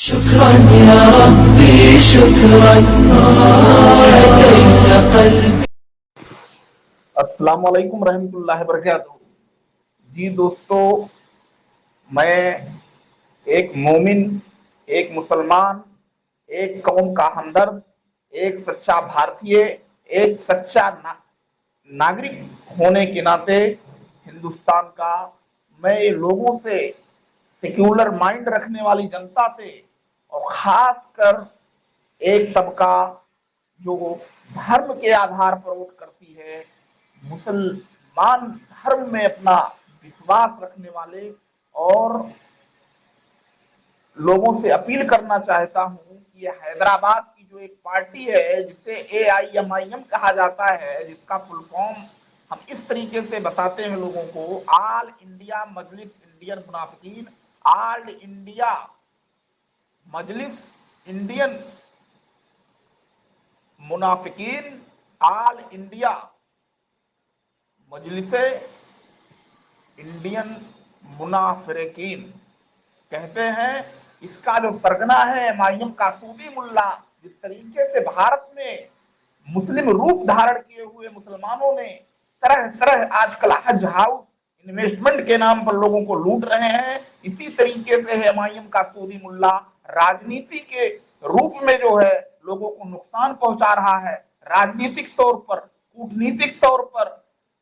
शुक्रान या रब्बी शुक्रान हदैत क़ल्बी। अस्सलाम वालेकुम रहमतुल्लाहि बरकातहू। जी दोस्तों, मैं एक मोमिन, एक मुसलमान, एक कौम का हमदर्द, एक सच्चा भारतीय, एक सच्चा नागरिक होने के नाते हिंदुस्तान का मैं लोगों से, सेक्युलर माइंड रखने वाली जनता से, और खासकर एक तबका जो धर्म के आधार पर वोट करती है, मुसलमान धर्म में अपना विश्वास रखने वाले और लोगों से अपील करना चाहता हूं कि ये हैदराबाद की जो एक पार्टी है जिसे AIMIM कहा जाता है, जिसका फुल फॉर्म हम इस तरीके से बताते हैं लोगों को, ऑल इंडिया मजलिस इंडियन मुनाफिकीन, ऑल इंडिया मजलिस इंडियन मुनाफिकीन, ऑल इंडिया मजलिसे इंडियन मुनाफिकीन कहते हैं। इसका जो सरगना है एमआईएम का सूदी मुल्ला, जिस तरीके से भारत में मुस्लिम रूप धारण किए हुए मुसलमानों ने तरह तरह आजकल हज हाउस इन्वेस्टमेंट के नाम पर लोगों को लूट रहे हैं, इसी तरीके से एमआईएम का सूदी मुल्ला राजनीति के रूप में जो है लोगों को नुकसान पहुंचा रहा है, राजनीतिक तौर पर, कूटनीतिक तौर पर,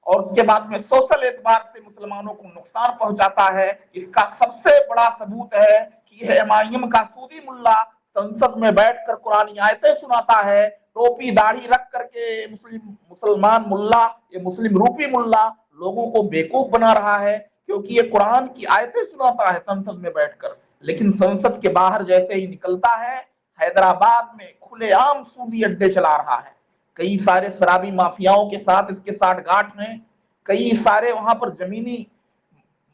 और उसके बाद में सोशल एतबार से मुसलमानों को नुकसान पहुंचाता है। इसका सबसे बड़ा सबूत है कि यह एमआईएम का सूदी मुल्ला संसद में बैठकर कुरानी आयतें सुनाता है, टोपी दाढ़ी रख करके मुसलमान मुल्ला, ये मुस्लिम रूपी मुल्ला लोगों को बेवकूफ बना रहा है, क्योंकि ये कुरान की आयतें सुनाता है संसद में बैठकर, लेकिन संसद के बाहर जैसे ही निकलता है हैदराबाद में खुलेआम सूदी अड्डे चला रहा है। कई सारे शराबी माफियाओं के साथ इसके साठगांठ हैं, कई सारे वहां पर जमीनी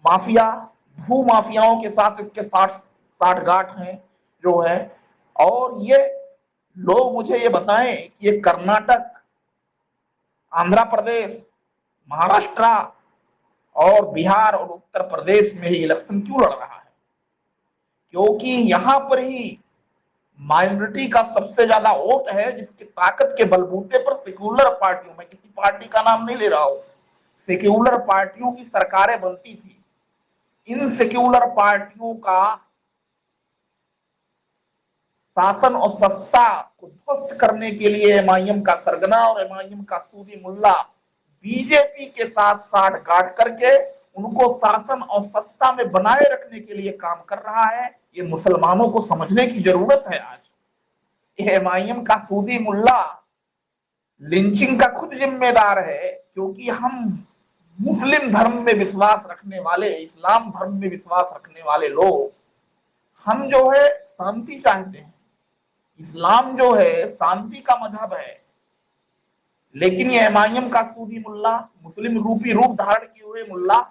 माफिया, भू माफियाओं के साथ इसके साठगांठ हैं जो है। और ये लोग मुझे ये बताएं कि ये कर्नाटक, आंध्र प्रदेश, महाराष्ट्र और बिहार और उत्तर प्रदेश में ही इलेक्शन क्यों लड़ रहा है? क्योंकि यहां पर ही माइनॉरिटी का सबसे ज्यादा वोट है, जिसकी ताकत के बलबूते पर सेक्युलर पार्टियों में, किसी पार्टी का नाम नहीं ले रहा हूं, सेक्युलर पार्टियों की सरकारें बनती थी। इन सेक्युलर पार्टियों का शासन और सत्ता को ध्वस्त करने के लिए एमआईएम का सरगना और एमआईएम का सूदी मुल्ला बीजेपी के साथ साठगांठ करके उनको शासन और सत्ता में बनाए रखने के लिए काम कर रहा है। ये मुसलमानों को समझने की जरूरत है। आज एमआईएम का सूदी मुल्ला लिंचिंग का खुद जिम्मेदार है, क्योंकि हम मुस्लिम धर्म में विश्वास रखने वाले, इस्लाम धर्म में विश्वास रखने वाले लोग, हम जो है शांति चाहते हैं। इस्लाम जो है शांति का मजहब है, लेकिन ये एमआईएम का सूदी मुल्ला, मुस्लिम रूपी रूप धारण किए हुए मुल्ला,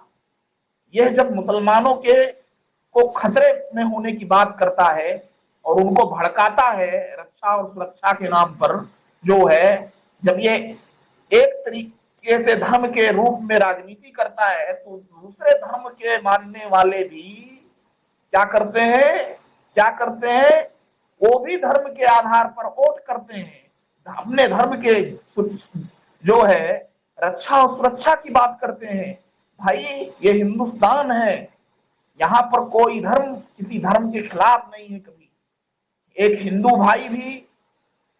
यह जब मुसलमानों के को खतरे में होने की बात करता है और उनको भड़काता है रक्षा और सुरक्षा के नाम पर, जो है जब ये एक तरीके से धर्म के रूप में राजनीति करता है, तो दूसरे धर्म के मानने वाले भी क्या करते हैं, क्या करते हैं, वो भी धर्म के आधार पर वोट करते हैं, अपने धर्म के जो है रक्षा और सुरक्षा की बात करते हैं। भाई ये हिंदुस्तान है, यहाँ पर कोई धर्म किसी धर्म के खिलाफ नहीं है। कभी एक हिंदू भाई भी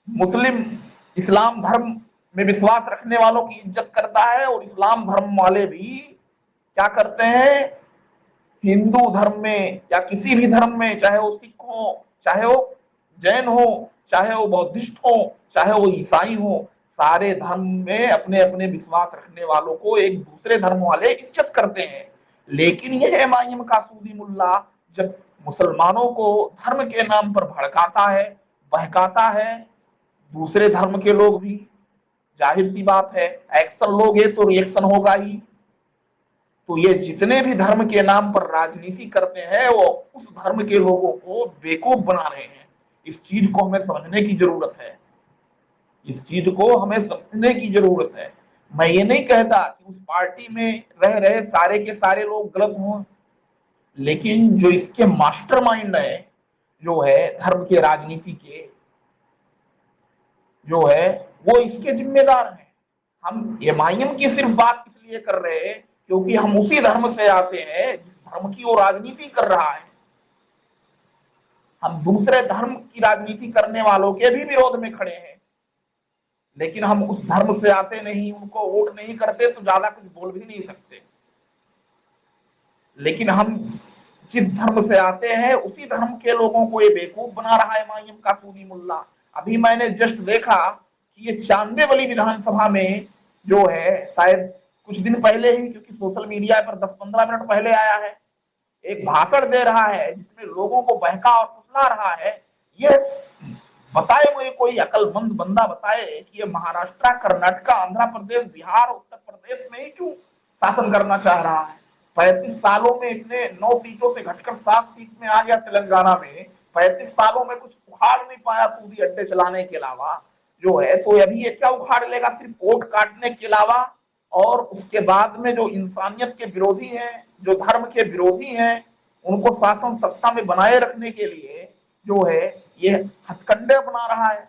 मुस्लिम इस्लाम धर्म में विश्वास रखने वालों की इज्जत करता है, और इस्लाम धर्म वाले भी क्या करते हैं, हिंदू धर्म में या किसी भी धर्म में, चाहे वो सिख हो, चाहे वो जैन हो, चाहे वो बौद्धिस्ट हो, चाहे वो ईसाई हो, सारे धर्म में अपने अपने विश्वास रखने वालों को एक दूसरे धर्म वाले इज्जत करते हैं। लेकिन यह एमआईएम का सूदी मुल्ला जब मुसलमानों को धर्म के नाम पर भड़काता है, बहकाता है, दूसरे धर्म के लोग भी, जाहिर सी बात है एक्शन लोगे तो रिएक्शन होगा ही। तो ये जितने भी धर्म के नाम पर राजनीति करते हैं वो उस धर्म के लोगों को बेवकूफ बना रहे हैं। इस चीज को हमें समझने की जरूरत है, इस चीज को हमें समझने की जरूरत है। मैं ये नहीं कहता कि उस पार्टी में रह रहे सारे के सारे लोग गलत हों, लेकिन जो इसके मास्टरमाइंड है, जो है धर्म के राजनीति के जो है वो इसके जिम्मेदार हैं। हम एमआईएम की सिर्फ बात इसलिए कर रहे हैं क्योंकि हम उसी धर्म से आते हैं जिस धर्म की वो राजनीति कर रहा है। हम दूसरे धर्म की राजनीति करने वालों के भी विरोध में खड़े हैं, लेकिन हम उस धर्म से आते नहीं, उनको वोट नहीं करते तो ज्यादा कुछ बोल भी नहीं सकते। लेकिन हम जिस धर्म से आते हैं उसी धर्म के लोगों को ये बेवकूफ बना रहा है एमआईएम का सूदी मुल्ला। अभी मैंने जस्ट देखा कि ये चांदेवली विधानसभा में जो है शायद कुछ दिन पहले ही, क्योंकि सोशल मीडिया पर 10-15 मिनट पहले आया है, एक भाषण दे रहा है जिसमें लोगों को बहका और फुसला रहा है। ये बताए मुझे कोई अकलमंद बंदा बताए कि ये महाराष्ट्र, कर्नाटक, आंध्र प्रदेश, बिहार, उत्तर प्रदेश में ही क्यों शासन करना चाह रहा है। 35 सालों में इतने 9 सीटों से घटकर 7 सीट में आ गया तेलंगाना में। 35 सालों में कुछ उखाड़ नहीं पाया सूदी अड्डे चलाने के अलावा जो है, तो अभी ये क्या उखाड़ लेगा सिर्फ वोट काटने के अलावा। और उसके बाद में जो इंसानियत के विरोधी हैं, जो धर्म के विरोधी हैं, उनको शासन सत्ता में बनाए रखने के लिए जो है ये हथकंडे बना रहा है।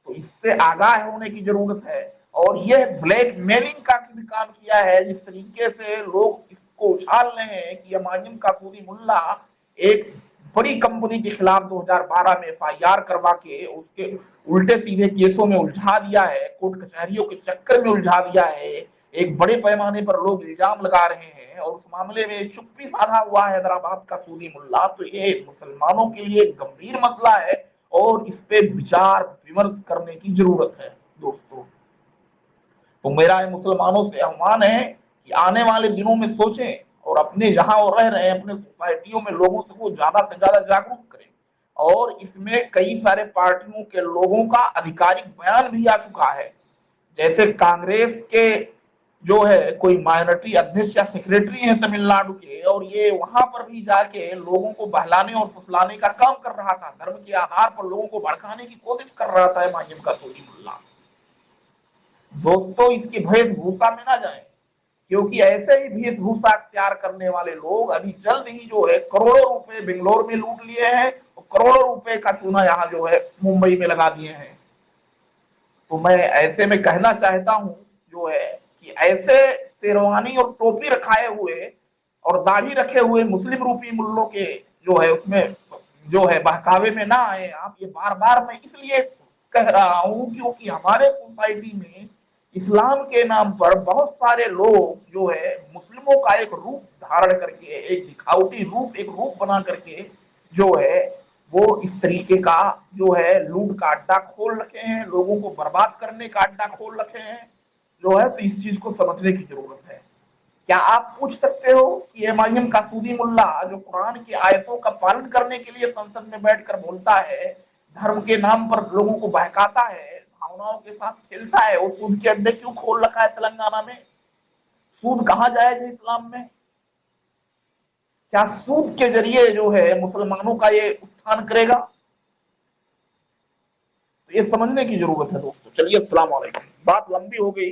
तो इससे आगाह होने की जरूरत है। और यह ब्लैक मेलिंग का भी काम किया है, जिस तरीके से लोग इसको उछाल रहे हैं कि एमआईएम का सूदी मुल्ला एक बड़ी कंपनी के खिलाफ 2012 में एफआईआर करवा के उसके उल्टे सीधे केसों में उलझा दिया है, कोर्ट कचहरियों के चक्कर में उलझा दिया है। एक बड़े पैमाने पर लोग इल्जाम लगा रहे हैं और उस मामले में चुप्पी साधा हुआ है हैदराबाद का सूदी मुल्ला। तो ये मुसलमानों के लिए गंभीर मसला है और इस पे विचार विमर्श करने की जरूरत है दोस्तों। तो मेरा मुसलमानों से आह्वान है कि आने वाले दिनों में सोचें और अपने जहां वो रह रहे हैं अपने सोसाइटियों में लोगों से वो ज्यादा से ज्यादा जागरूक करें। और इसमें कई सारे पार्टियों के लोगों का आधिकारिक बयान भी आ चुका है, जैसे कांग्रेस के जो है कोई माइनॉरिटी अध्यक्ष या सेक्रेटरी है तमिलनाडु के, और ये वहां पर भी जाके लोगों को बहलाने और फुसलाने का काम कर रहा था, धर्म के आधार पर लोगों को भड़काने की कोशिश कर रहा था एमआईएम का सूदी मुल्ला। दोस्तों इसकी वेशभूषा में ना जाएं, क्योंकि ऐसे ही वेशभूषा अख्तियार करने वाले लोग अभी जल्द ही जो है करोड़ों रुपए बेंगलोर में लूट लिए हैं और करोड़ों रुपए का चूना यहाँ जो है मुंबई में लगा दिए हैं। तो मैं ऐसे में कहना चाहता हूं जो है कि ऐसे शेरवानी और टोपी रखाए हुए और दाढ़ी रखे हुए मुस्लिम रूपी मुल्लों के जो है उसमें जो है बहकावे में ना आए आप। ये बार बार मैं इसलिए कह रहा हूं क्योंकि हमारे सोसाइटी में इस्लाम के नाम पर बहुत सारे लोग जो है मुस्लिमों का एक रूप धारण करके, एक दिखावटी रूप, एक रूप बना करके जो है वो इस तरीके का जो है लूट का अड्डा खोल रखे हैं, लोगों को बर्बाद करने का अड्डा खोल रखे हैं जो है। तो इस चीज को समझने की जरूरत है। क्या आप पूछ सकते हो कि एमआईएम का सूदी मुल्ला जो कुरान की आयतों का पालन करने के लिए संसद में बैठकर बोलता है, धर्म के नाम पर लोगों को बहकाता है, भावनाओं के साथ खेलता है, वो सूद के अड्डे क्यों खोल रखा है तेलंगाना में? सूद कहाँ जायज है इस्लाम में? क्या सूद के जरिए जो है मुसलमानों का ये उत्थान करेगा? तो ये समझने की जरूरत है दोस्तों। चलिए अस्सलाम वालेकुम, बात लंबी हो गई।